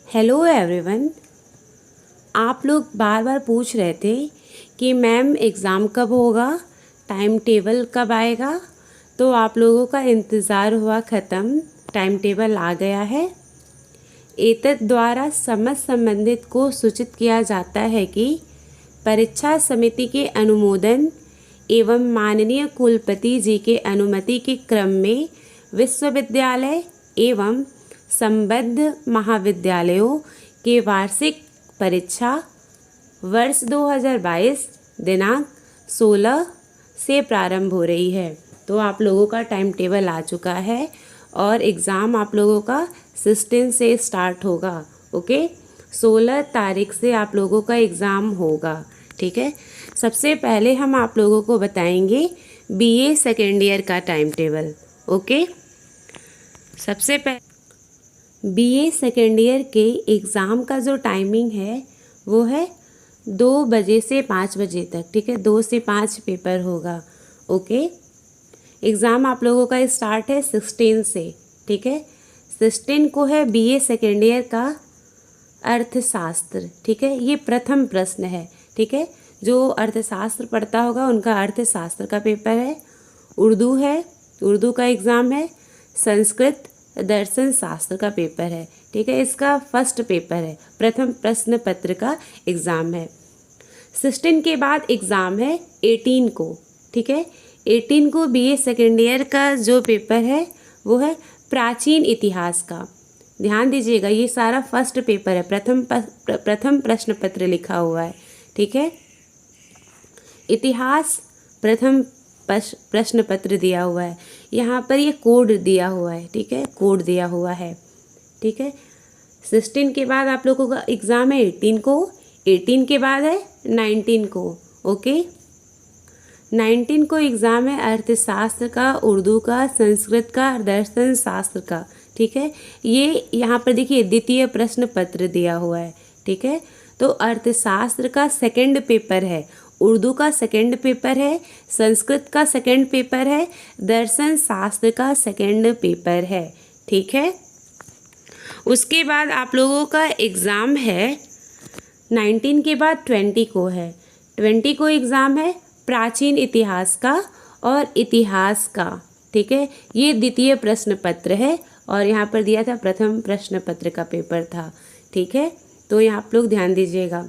Hello everyone. आप लोग बार बार पूछ रहे थे कि मैम एग्ज़ाम कब होगा, टाइम टेबल कब आएगा। तो आप लोगों का इंतज़ार हुआ ख़त्म, टाइम टेबल आ गया है। एतद द्वारा समस्त संबंधित को सूचित किया जाता है कि परीक्षा समिति के अनुमोदन एवं माननीय कुलपति जी के अनुमति के क्रम में विश्वविद्यालय एवं संबद्ध महाविद्यालयों के वार्षिक परीक्षा वर्ष 2022 दिनांक 16 से प्रारंभ हो रही है। तो आप लोगों का टाइम टेबल आ चुका है और एग्ज़ाम आप लोगों का 16 से स्टार्ट होगा। ओके, 16 तारीख से आप लोगों का एग्ज़ाम होगा। ठीक है, सबसे पहले हम आप लोगों को बताएंगे बीए सेकेंड ईयर का टाइम टेबल। ओके, सबसे पहले बीए सेकेंड ईयर के एग्ज़ाम का जो टाइमिंग है वो है 2 बजे से 5 बजे तक। ठीक है, 2 से 5 पेपर होगा। ओके, एग्ज़ाम आप लोगों का स्टार्ट है 16 से। ठीक है, 16 को है बीए सेकेंड ईयर का अर्थशास्त्र। ठीक है, ये प्रथम प्रश्न है। ठीक है, जो अर्थशास्त्र पढ़ता होगा उनका अर्थशास्त्र का पेपर है। उर्दू है, उर्दू का एग्ज़ाम है। संस्कृत दर्शन शास्त्र का पेपर है। ठीक है, इसका फर्स्ट पेपर है, प्रथम प्रश्न पत्र का एग्ज़ाम है। 16 के बाद एग्ज़ाम है 18 को। ठीक है, 18 को बीए सेकेंड ईयर का जो पेपर है वो है प्राचीन इतिहास का। ध्यान दीजिएगा, ये सारा फर्स्ट पेपर है, प्रथम प्रश्न पत्र लिखा हुआ है। ठीक है, इतिहास प्रथम प्रश्न पत्र दिया हुआ है। यहाँ पर ये कोड दिया हुआ है। ठीक है, कोड दिया हुआ है। ठीक है, 16 के बाद आप लोगों का एग्ज़ाम है 18 को। 18 के बाद है 19 को। ओके, 19 को एग्ज़ाम है अर्थशास्त्र का, उर्दू का, संस्कृत का, दर्शन शास्त्र का। ठीक है, ये यहाँ पर देखिए द्वितीय प्रश्न पत्र दिया हुआ है। ठीक है, तो अर्थशास्त्र का सेकंड पेपर है, उर्दू का सेकंड पेपर है, संस्कृत का सेकंड पेपर है, दर्शन शास्त्र का सेकंड पेपर है। ठीक है, उसके बाद आप लोगों का एग्ज़ाम है 19 के बाद 20 को है। 20 को एग्ज़ाम है प्राचीन इतिहास का और इतिहास का। ठीक है, ये द्वितीय प्रश्न पत्र है और यहाँ पर दिया था प्रथम प्रश्न पत्र का पेपर था। ठीक है, तो यहाँ आप लोग ध्यान दीजिएगा।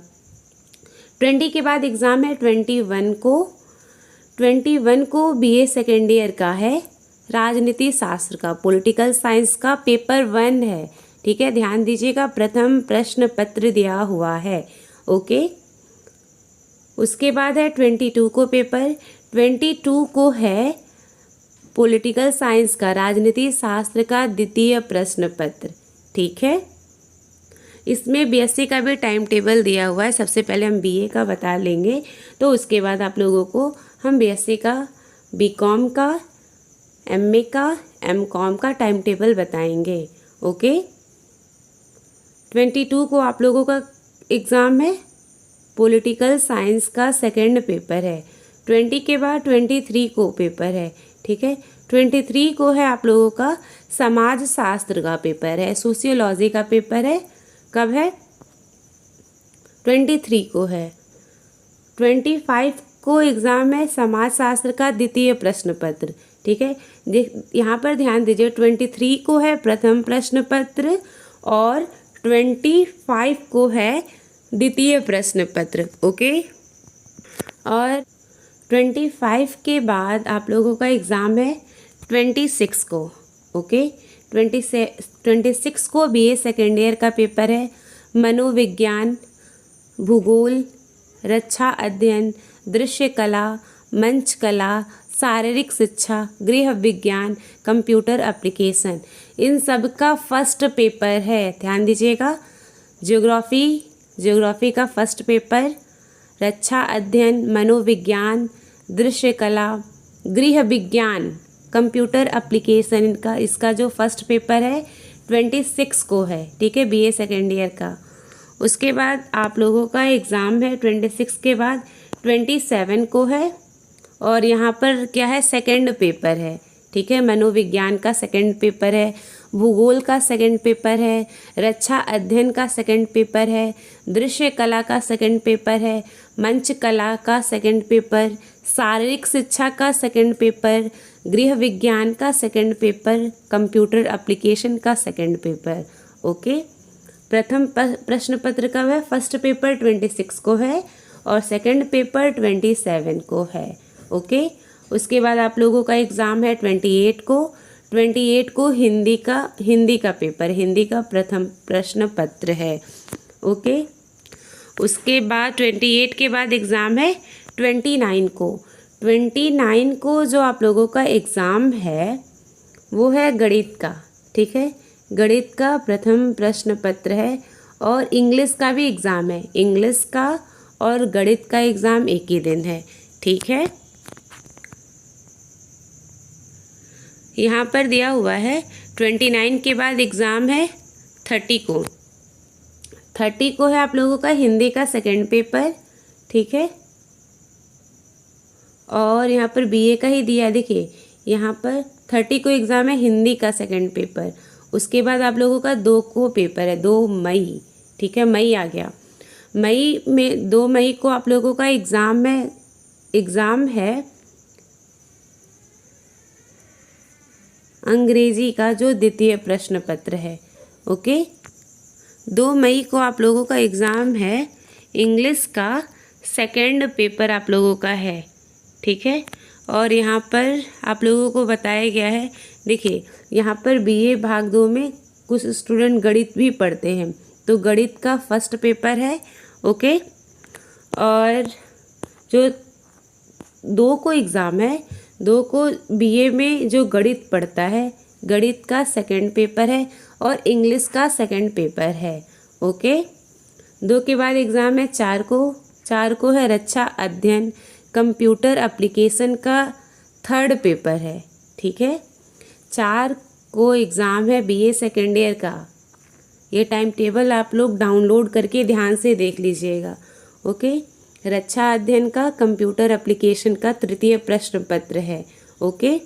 20 के बाद एग्ज़ाम है 21 को। 21 को बीए सेकेंड ईयर का है राजनीति शास्त्र का, पॉलिटिकल साइंस का पेपर 1 है। ठीक है, ध्यान दीजिएगा, प्रथम प्रश्न पत्र दिया हुआ है। ओके, उसके बाद है 22 को पेपर। 22 को है पॉलिटिकल साइंस का, राजनीति शास्त्र का द्वितीय प्रश्न पत्र। ठीक है, इसमें बीएससी का भी टाइम टेबल दिया हुआ है। सबसे पहले हम बीए का बता लेंगे, तो उसके बाद आप लोगों को हम बीएससी का, बीकॉम का, एमए का, एमकॉम का टाइम टेबल बताएंगे। ओके, 22 को आप लोगों का एग्ज़ाम है पॉलिटिकल साइंस का सेकंड पेपर है। 20 के बाद 23 को पेपर है। ठीक है, 23 को है आप लोगों का समाज शास्त्र का पेपर है, सोशियोलॉजी का पेपर है। कब है? 23 को है। 25 को एग्ज़ाम है समाज शास्त्र का द्वितीय प्रश्न पत्र। ठीक है, यहाँ पर ध्यान दीजिए, 23 को है प्रथम प्रश्न पत्र और 25 को है द्वितीय प्रश्न पत्र। ओके, और 25 के बाद आप लोगों का एग्ज़ाम है 26 को। ओके, 26 को बीए सेकेंड ईयर का पेपर है मनोविज्ञान, भूगोल, रक्षा अध्ययन, दृश्य कला, मंच कला, शारीरिक शिक्षा, गृह विज्ञान, कंप्यूटर एप्लीकेशन, इन सब का फर्स्ट पेपर है। ध्यान दीजिएगा, ज्योग्राफी का फर्स्ट पेपर, रक्षा अध्ययन, मनोविज्ञान, दृश्य कला, गृह विज्ञान, कंप्यूटर एप्लीकेशन का इसका जो फर्स्ट पेपर है 26 को है। ठीक है, बीए सेकेंड ईयर का। उसके बाद आप लोगों का एग्ज़ाम है 26 के बाद 27 को है और यहाँ पर क्या है, सेकंड पेपर है। ठीक है, मनोविज्ञान का सेकंड पेपर है, भूगोल का सेकंड पेपर है, रक्षा अध्ययन का सेकंड पेपर है, दृश्य कला का सेकंड पेपर है, मंच कला का सेकंड पेपर, शारीरिक शिक्षा का सेकंड पेपर, गृह विज्ञान का सेकंड पेपर, कंप्यूटर एप्लीकेशन का सेकंड पेपर। ओके, प्रथम प्रश्न पत्र का है फर्स्ट पेपर 26 को है और सेकंड पेपर 27 को है। ओके, उसके बाद आप लोगों का एग्ज़ाम है 28 को हिंदी का पेपर, हिंदी का प्रथम प्रश्न पत्र है। ओके, उसके बाद 28 के बाद एग्ज़ाम है 29 को जो आप लोगों का एग्ज़ाम है वो है गणित का। ठीक है, गणित का प्रथम प्रश्न पत्र है और इंग्लिश का भी एग्ज़ाम है। इंग्लिश का और गणित का एग्ज़ाम एक ही दिन है। ठीक है, यहाँ पर दिया हुआ है 29 के बाद एग्ज़ाम है 30 को है आप लोगों का हिंदी का सेकंड पेपर। ठीक है, और यहाँ पर बीए का ही दिया, देखिए यहाँ पर 30 को एग्ज़ाम है हिंदी का सेकंड पेपर। उसके बाद आप लोगों का 2 को पेपर है, 2 मई। ठीक है, मई आ गया, मई में 2 मई को आप लोगों का एग्ज़ाम है अंग्रेजी का जो द्वितीय प्रश्न पत्र है। ओके, 2 मई को आप लोगों का एग्ज़ाम है इंग्लिश का सेकंड पेपर आप लोगों का है। ठीक है, और यहाँ पर आप लोगों को बताया गया है, देखिए यहाँ पर बीए भाग 2 में कुछ स्टूडेंट गणित भी पढ़ते हैं, तो गणित का फर्स्ट पेपर है। ओके, और जो 2 को एग्ज़ाम है, 2 को बीए में जो गणित पढ़ता है, गणित का सेकंड पेपर है और इंग्लिश का सेकंड पेपर है। ओके, 2 के बाद एग्ज़ाम है 4 को है रक्षा अध्ययन कंप्यूटर एप्लीकेशन का थर्ड पेपर है। ठीक है, 4 को एग्ज़ाम है बीए सेकेंड ईयर का। ये टाइम टेबल आप लोग डाउनलोड करके ध्यान से देख लीजिएगा। ओके, रक्षा अध्ययन का कंप्यूटर एप्लीकेशन का तृतीय प्रश्न पत्र है। ओके,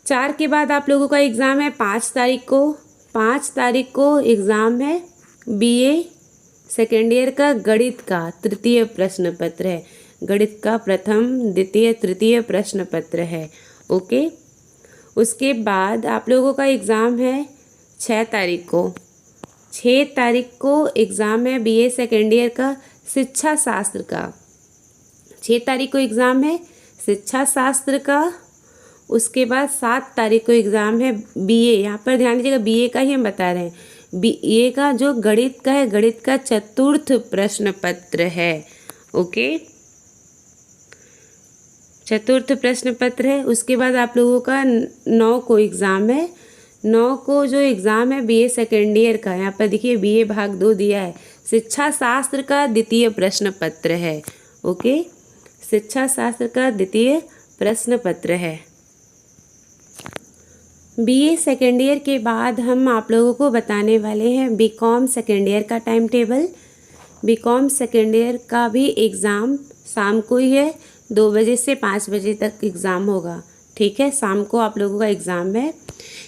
4 के बाद आप लोगों का एग्ज़ाम है 5 तारीख को एग्ज़ाम है बीए सेकेंड ईयर का गणित का तृतीय प्रश्न पत्र है। गणित का प्रथम द्वितीय तृतीय प्रश्न पत्र है। ओके, उसके बाद आप लोगों का एग्ज़ाम है 6 तारीख को एग्ज़ाम है बीए सेकेंड ईयर का शिक्षा शास्त्र का। 6 तारीख को एग्ज़ाम है शिक्षा शास्त्र का। उसके बाद 7 तारीख को एग्ज़ाम है बीए, यहाँ पर ध्यान दीजिएगा बीए का ही हम बता रहे हैं, बीए का जो गणित का है, गणित का चतुर्थ प्रश्न पत्र है। ओके, चतुर्थ प्रश्न पत्र है। उसके बाद आप लोगों का 9 को एग्ज़ाम है। 9 को जो एग्ज़ाम है बीए सेकेंड ईयर का, यहाँ पर देखिए बीए भाग 2 दिया है, शिक्षा शास्त्र का द्वितीय प्रश्न पत्र है। ओके, शिक्षा शास्त्र का द्वितीय प्रश्न पत्र है। बीए सेकेंड ईयर के बाद हम आप लोगों को बताने वाले हैं बीकॉम सेकेंड ईयर का time table. BCom second year का भी एग्ज़ाम शाम को ही है, 2 बजे से 5 बजे तक एग्ज़ाम होगा। ठीक है, शाम को आप लोगों का एग्ज़ाम है।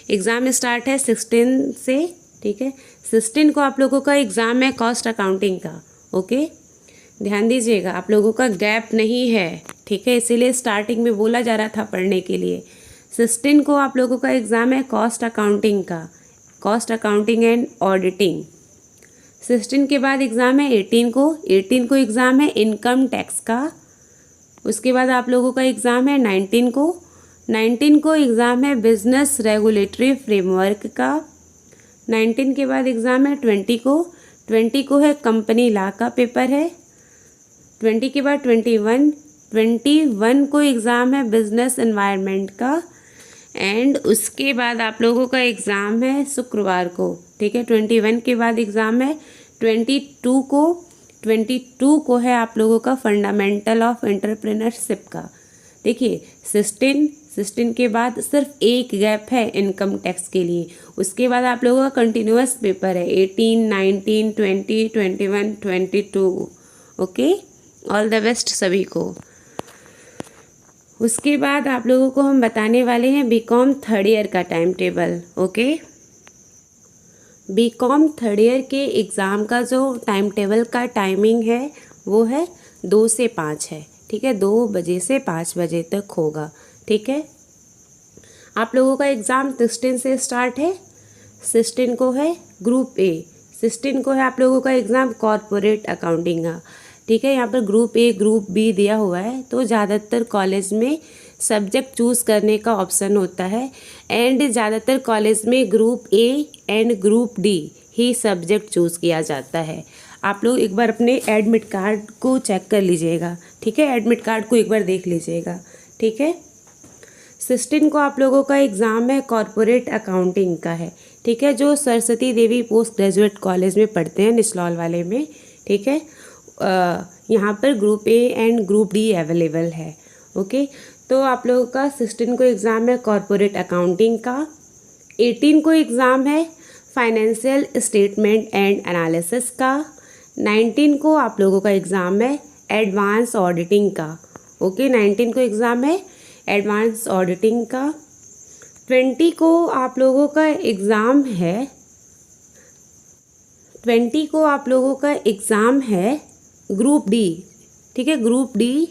एग्ज़ाम स्टार्ट है 16 से। ठीक है, 16 को आप लोगों का एग्ज़ाम है कॉस्ट अकाउंटिंग का। ओके, ध्यान दीजिएगा आप लोगों का गैप नहीं है। ठीक है, इसीलिए स्टार्टिंग में बोला जा रहा था पढ़ने के लिए। 16 को आप लोगों का एग्ज़ाम है कॉस्ट अकाउंटिंग का, कॉस्ट अकाउंटिंग एंड ऑडिटिंग। 16 के बाद एग्ज़ाम है 18 को एग्ज़ाम है इनकम टैक्स का। उसके बाद आप लोगों का एग्ज़ाम है 19 को एग्ज़ाम है बिजनेस रेगुलेटरी फ्रेमवर्क का। 19 के बाद एग्ज़ाम है 20 को है कंपनी लॉ का पेपर है। 20 के बाद 21 को एग्ज़ाम है बिजनेस एनवायरनमेंट का। एंड उसके बाद आप लोगों का एग्ज़ाम है शुक्रवार को। ठीक है, 21 के बाद एग्ज़ाम है 22 को है आप लोगों का फंडामेंटल ऑफ एंटरप्रेन्योरशिप का। देखिए 16 के बाद सिर्फ एक गैप है इनकम टैक्स के लिए। उसके बाद आप लोगों का कंटिन्यूअस पेपर है 18, 19, 20, 21, 22। ओके, ऑल द बेस्ट सभी को। उसके बाद आप लोगों को हम बताने वाले हैं बीकॉम थर्ड ईयर का time table. Okay, BCom third year के एग्ज़ाम का जो टाइम टेबल का टाइमिंग है वो है 2 से 5 है। ठीक है, 2 बजे से 5 बजे तक होगा। ठीक है, आप लोगों का एग्ज़ाम 16 से स्टार्ट है। 16 को है ग्रुप ए, 16 को है आप लोगों का एग्ज़ाम कॉरपोरेट अकाउंटिंग का। ठीक है, यहाँ पर ग्रुप ए ग्रुप बी दिया हुआ है, तो ज़्यादातर कॉलेज में सब्जेक्ट चूज़ करने का ऑप्शन होता है एंड ज़्यादातर कॉलेज में group A and group D he subject choose किया जाता है। आप लोग एक बार अपने एडमिट कार्ड को चेक कर लीजिएगा। ठीक है, एडमिट कार्ड को एक बार देख लीजिएगा। ठीक है, 16 को आप लोगों का एग्ज़ाम है कॉरपोरेट अकाउंटिंग का है। ठीक है, जो सरस्वती देवी पोस्ट ग्रेजुएट कॉलेज में पढ़ते हैं निसलौल वाले में। ठीक है, यहाँ पर group A and group D available है। ओके, तो आप लोगों का 16 को एग्ज़ाम है कॉरपोरेट अकाउंटिंग का। 18 को एग्ज़ाम है फाइनेंशियल स्टेटमेंट एंड एनालिसिस का। 19 को आप लोगों का एग्ज़ाम है एडवांस ऑडिटिंग का। ओके, 19 को एग्ज़ाम है एडवांस ऑडिटिंग का। 20 को आप लोगों का एग्ज़ाम है 20 को आप लोगों का एग्ज़ाम है ग्रुप डी। ठीक है, ग्रुप डी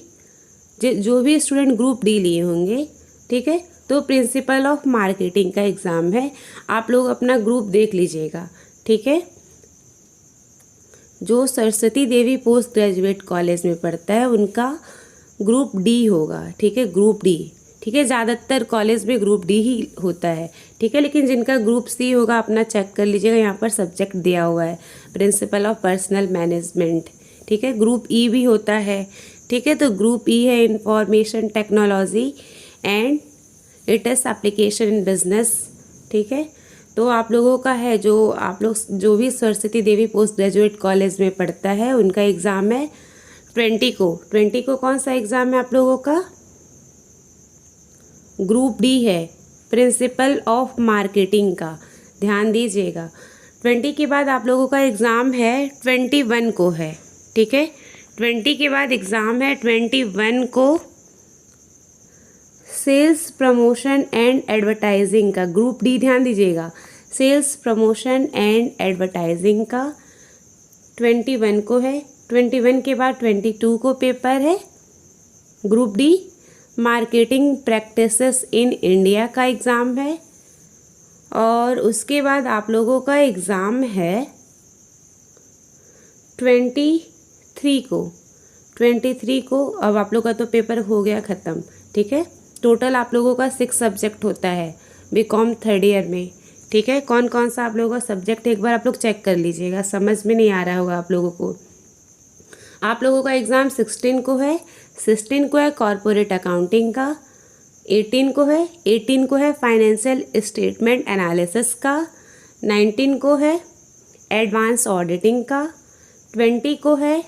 जो भी स्टूडेंट ग्रुप डी लिए होंगे, ठीक है, तो प्रिंसिपल ऑफ मार्केटिंग का एग्ज़ाम है। आप लोग अपना ग्रुप देख लीजिएगा। ठीक है, जो सरस्वती देवी पोस्ट ग्रेजुएट कॉलेज में पढ़ता है उनका ग्रुप डी होगा। ठीक है, ग्रुप डी। ठीक है, ज़्यादातर कॉलेज में ग्रुप डी ही होता है। ठीक है, लेकिन जिनका ग्रुप सी होगा अपना चेक कर लीजिएगा, यहाँ पर सब्जेक्ट दिया हुआ है प्रिंसिपल ऑफ पर्सनल मैनेजमेंट। ठीक है, ग्रुप ई भी होता है। ठीक है, तो ग्रुप ई है information technology and it is application in business. ठीक है, तो आप लोगों का है जो आप लोग जो भी सरस्वती देवी पोस्ट ग्रेजुएट कॉलेज में पढ़ता है उनका एग्ज़ाम है 20 को कौन सा एग्ज़ाम है आप लोगों का? ग्रुप डी है प्रिंसिपल ऑफ मार्केटिंग का। ध्यान दीजिएगा। 20 के बाद आप लोगों का एग्ज़ाम है 21 को है। ठीक है, 20 के बाद एग्ज़ाम है 21 को सेल्स प्रमोशन एंड एडवर्टाइजिंग का। ग्रुप डी ध्यान दीजिएगा, सेल्स प्रमोशन एंड एडवर्टाइजिंग का 21 को है। 21 के बाद 22 को पेपर है group D marketing practices in India का एग्ज़ाम है। और उसके बाद आप लोगों का एग्ज़ाम है 23 को। अब आप लोग का तो पेपर हो गया ख़त्म। ठीक है, टोटल आप लोगों का 6 सब्जेक्ट होता है बीकॉम थर्ड ईयर में। ठीक है, कौन कौन सा आप लोगों का सब्जेक्ट एक बार आप लोग चेक कर लीजिएगा, समझ में नहीं आ रहा होगा आप लोगों को। आप लोगों का एग्ज़ाम 16 को है। 16 को है कॉरपोरेट अकाउंटिंग का। 18 को है फाइनेंशियल स्टेटमेंट एनालिसिस का। 19 को है एडवांस ऑडिटिंग का। 20 को है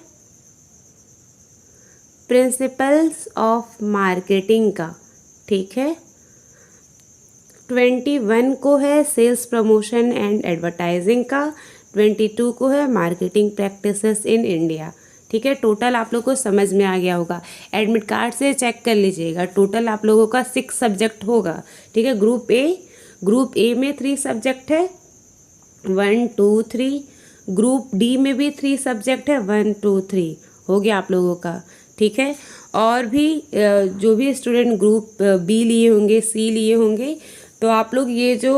प्रिंसिपल्स ऑफ मार्केटिंग का। ठीक है, 21 को है सेल्स प्रमोशन एंड एडवर्टाइजिंग का। 22 को है मार्केटिंग प्रैक्टिसेस इन इंडिया। ठीक है, टोटल आप लोग को समझ में आ गया होगा। एडमिट कार्ड से चेक कर लीजिएगा, टोटल आप लोगों का 6 सब्जेक्ट होगा। ठीक है, ग्रुप ए में 3 सब्जेक्ट है 1 2 3। ग्रुप डी में भी 3 सब्जेक्ट है 1 2 3 हो गया आप लोगों का। ठीक है, और भी जो भी स्टूडेंट ग्रुप बी लिए होंगे, सी लिए होंगे, तो आप लोग ये जो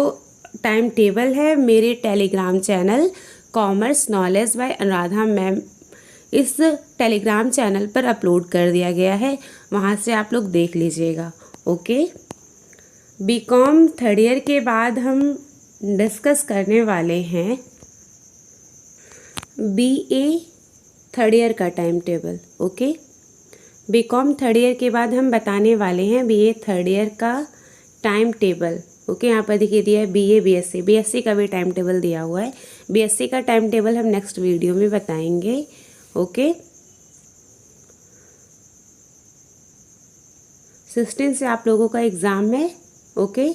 टाइम टेबल है मेरे Telegram channel commerce knowledge by Anuradha ma'am, इस टेलीग्राम चैनल पर अपलोड कर दिया गया है, वहाँ से आप लोग देख लीजिएगा। ओके, बीकॉम थर्ड ईयर के बाद हम डिस्कस करने वाले हैं बीए थर्ड ईयर का time table. Okay, BCom third year के बाद हम बताने वाले हैं बीए थर्ड ईयर का टाइम टेबल। ओके, यहाँ पर देखिए दिया है बीए बीएससी का भी टाइम टेबल दिया हुआ है। बीएससी का टाइम टेबल हम नेक्स्ट वीडियो में बताएंगे। ओके, 16 से आप लोगों का एग्ज़ाम है। ओके,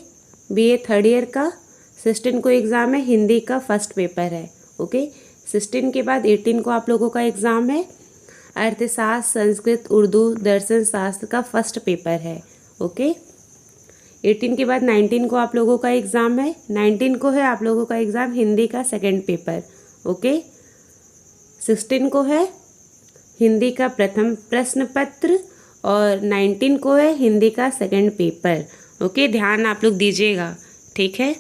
बीए थर्ड ईयर का 16 को एग्ज़ाम है, हिंदी का फर्स्ट पेपर है। ओके, 16 के बाद 18 को आप लोगों का एग्ज़ाम है अर्थशास्त्र, संस्कृत, उर्दू, दर्शन शास्त्र का फर्स्ट पेपर है। ओके। 18 के बाद 19 को आप लोगों का एग्ज़ाम है। 19 को है आप लोगों का एग्ज़ाम हिंदी का सेकंड पेपर, ओके। 16 को है हिंदी का प्रथम प्रश्न पत्र और 19 को है हिंदी का सेकंड पेपर, ओके। ध्यान आप लोग दीजिएगा, ठीक है।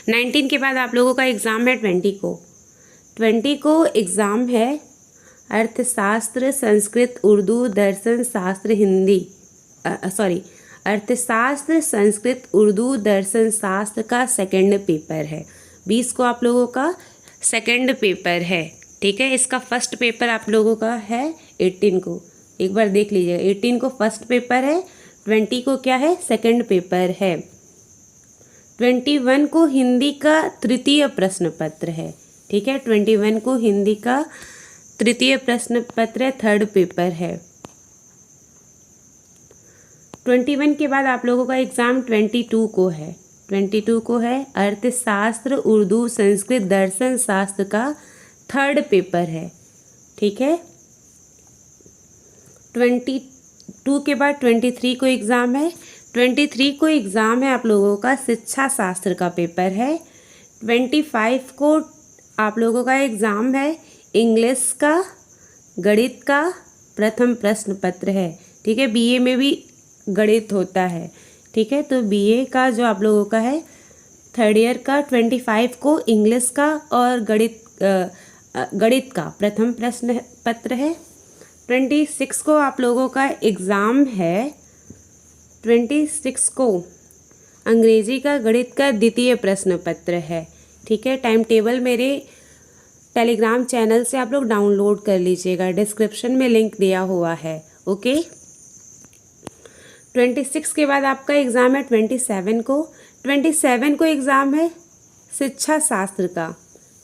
19 के बाद आप लोगों का एग्ज़ाम है 20 को। 20 को एग्ज़ाम है अर्थशास्त्र, संस्कृत, उर्दू, दर्शन शास्त्र, हिंदी, अर्थशास्त्र, संस्कृत, उर्दू, दर्शन शास्त्र का सेकंड पेपर है। 20 को आप लोगों का सेकंड पेपर है, ठीक है। इसका फर्स्ट पेपर आप लोगों का है 18 को, एक बार देख लीजिएगा। 18 को फर्स्ट पेपर है, 20 को क्या है, सेकंड पेपर है। 21 को हिंदी का तृतीय प्रश्न पत्र है, ठीक है। 21 को हिंदी का तृतीय प्रश्न पत्र, थर्ड पेपर है। 21 के बाद आप लोगों का एग्ज़ाम 22 को है। 22 को है अर्थशास्त्र, उर्दू, संस्कृत, दर्शन शास्त्र का थर्ड पेपर है, ठीक है। 22 के बाद 23 को एग्ज़ाम है। 23 को एग्ज़ाम है आप लोगों का शिक्षा शास्त्र का पेपर है। 25 को आप लोगों का एग्ज़ाम है इंग्लिश का, गणित का प्रथम प्रश्न पत्र है, ठीक है। बीए में भी गणित होता है, ठीक है। तो बीए का जो आप लोगों का है थर्ड ईयर का 25 को इंग्लिश का और गणित का प्रथम प्रश्न पत्र है। 26 को आप लोगों का एग्ज़ाम है। 26 को अंग्रेजी का गणित का द्वितीय प्रश्न पत्र है, ठीक है। टाइम टेबल मेरे टेलीग्राम चैनल से आप लोग डाउनलोड कर लीजिएगा, डिस्क्रिप्शन में लिंक दिया हुआ है, ओके। 26 के बाद आपका एग्ज़ाम है 27 को। 27 को एग्ज़ाम है शिक्षा शास्त्र का,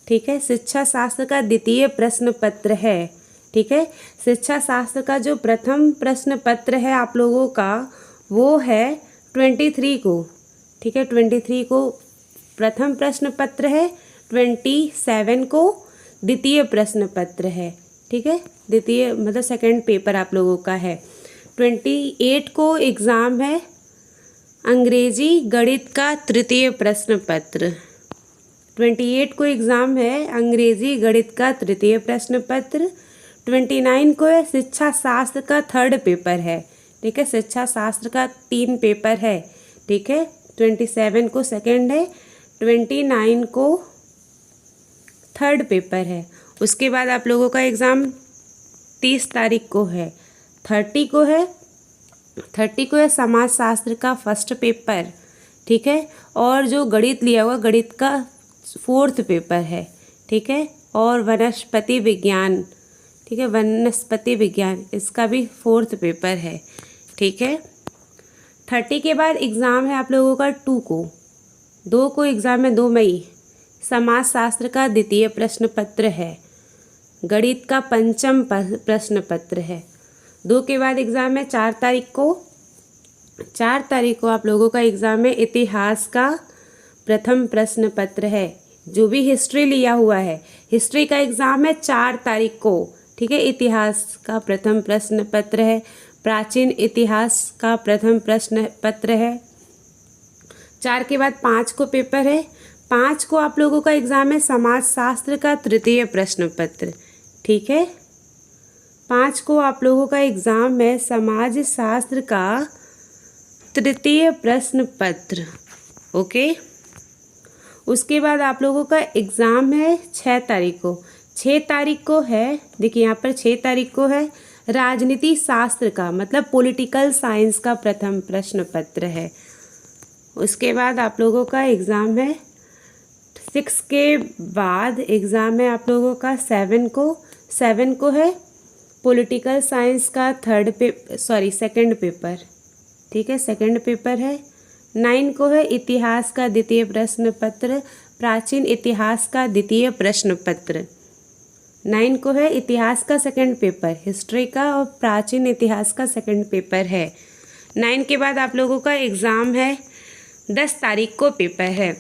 ठीक है। शिक्षा शास्त्र का द्वितीय प्रश्न पत्र है, ठीक है। शिक्षा शास्त्र का जो प्रथम प्रश्न पत्र है आप लोगों का वो है 23 को, ठीक है। 23 को प्रथम प्रश्न पत्र है, 27 को द्वितीय प्रश्न पत्र है, ठीक है। द्वितीय मतलब सेकंड पेपर आप लोगों का है। 28 को एग्ज़ाम है अंग्रेजी गणित का तृतीय प्रश्न पत्र। 28 को एग्ज़ाम है अंग्रेजी गणित का तृतीय प्रश्न पत्र। 29 को है शिक्षा शास्त्र का थर्ड पेपर है, ठीक है। शिक्षा शास्त्र का 3 पेपर है, ठीक है। 27 को सेकंड है, 29 को थर्ड पेपर है। उसके बाद आप लोगों का एग्ज़ाम 30 तारीख को है। 30 को है समाज शास्त्र का फर्स्ट पेपर, ठीक है। और जो गणित लिया हुआ गणित का फोर्थ पेपर है, ठीक है। और वनस्पति विज्ञान, ठीक है, वनस्पति विज्ञान इसका भी फोर्थ पेपर है, ठीक है। 30 के बाद एग्ज़ाम है आप लोगों का 2 को। 2 को एग्ज़ाम है 2 मई, समाज शास्त्र का द्वितीय प्रश्न पत्र है, गणित का पंचम प्रश्न पत्र है। 2 के बाद एग्ज़ाम है 4 तारीख को। 4 तारीख को आप लोगों का एग्ज़ाम है इतिहास का प्रथम प्रश्न पत्र है। जो भी हिस्ट्री लिया हुआ है, हिस्ट्री का एग्ज़ाम है 4 तारीख को, ठीक है। इतिहास का प्रथम प्रश्न पत्र है, प्राचीन इतिहास का प्रथम प्रश्न पत्र है। 4 के बाद 5 को पेपर है। 5 को आप लोगों का एग्ज़ाम है समाज शास्त्र का तृतीय प्रश्न पत्र, ठीक है। 5 को आप लोगों का एग्ज़ाम है समाज शास्त्र का तृतीय प्रश्न पत्र, ओके। उसके बाद आप लोगों का एग्ज़ाम है 6 तारीख को। 6 तारीख को है, देखिए यहाँ पर 6 तारीख को है राजनीति शास्त्र का मतलब पॉलिटिकल साइंस का प्रथम प्रश्न पत्र है। उसके बाद आप लोगों का एग्ज़ाम है 6 के बाद एग्ज़ाम है आप लोगों का 7 को। 7 को है पॉलिटिकल साइंस का सेकंड पेपर, ठीक है, सेकंड पेपर है। 9 को है इतिहास का द्वितीय प्रश्न पत्र, प्राचीन इतिहास का द्वितीय प्रश्न पत्र। 9 को है इतिहास का सेकंड पेपर, हिस्ट्री का और प्राचीन इतिहास का सेकंड पेपर है। 9 के बाद आप लोगों का एग्ज़ाम है 10 तारीख को पेपर है।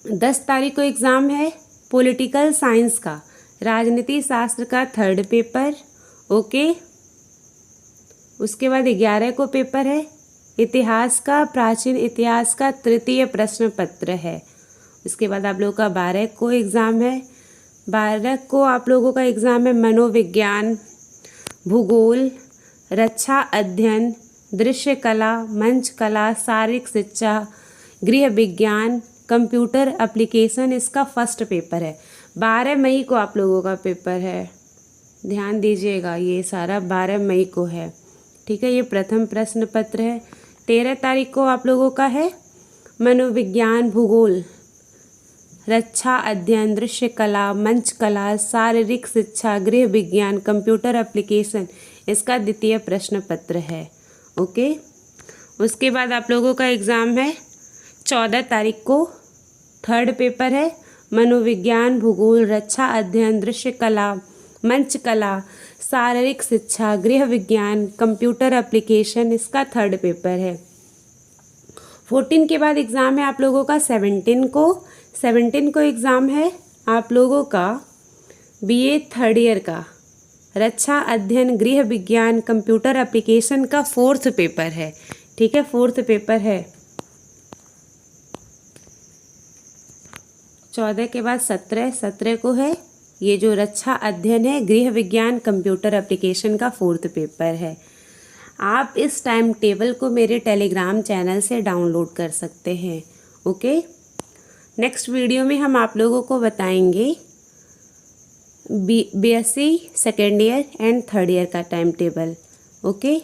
10 तारीख को एग्ज़ाम है पॉलिटिकल साइंस का राजनीति शास्त्र का थर्ड पेपर, ओके। उसके बाद 11 को पेपर है इतिहास का, प्राचीन इतिहास का तृतीय प्रश्न पत्र है। उसके बाद आप लोगों का 12 को एग्ज़ाम है। 12 को आप लोगों का एग्ज़ाम है मनोविज्ञान, भूगोल, रक्षा अध्ययन, दृश्य कला, मंच कला, शारीरिक शिक्षा, गृह विज्ञान, कंप्यूटर एप्लीकेशन। इसका फर्स्ट पेपर है। 12 मई को आप लोगों का पेपर है, ध्यान दीजिएगा। ये सारा 12 मई को है, ठीक है। ये प्रथम प्रश्न पत्र है। 13 तारीख को आप लोगों का है मनोविज्ञान, भूगोल, रक्षा अध्ययन, दृश्य कला, मंच कला, शारीरिक शिक्षा, गृह विज्ञान, कंप्यूटर एप्लीकेशन। इसका द्वितीय प्रश्न पत्र है, ओके। उसके बाद आप लोगों का एग्ज़ाम है 14 तारीख को, थर्ड पेपर है मनोविज्ञान, भूगोल, रक्षा अध्ययन, दृश्य कला, मंच कला, शारीरिक शिक्षा, गृह विज्ञान, कंप्यूटर एप्लीकेशन। इसका थर्ड पेपर है। 14 के बाद एग्ज़ाम है आप लोगों का 17 को। 17 को एग्ज़ाम है आप लोगों का BA थर्ड ईयर का, रक्षा अध्ययन, गृह विज्ञान, कंप्यूटर एप्लीकेशन का फोर्थ पेपर है, ठीक है। फोर्थ पेपर है। 14 के बाद 17 को है ये जो रक्षा अध्ययन है, गृह विज्ञान, कंप्यूटर एप्लीकेशन का फोर्थ पेपर है। आप इस टाइम टेबल को मेरे टेलीग्राम चैनल से डाउनलोड कर सकते हैं, ओके। नेक्स्ट वीडियो में हम आप लोगों को बताएंगे BSc second year and third year का टाइम टेबल, ओके।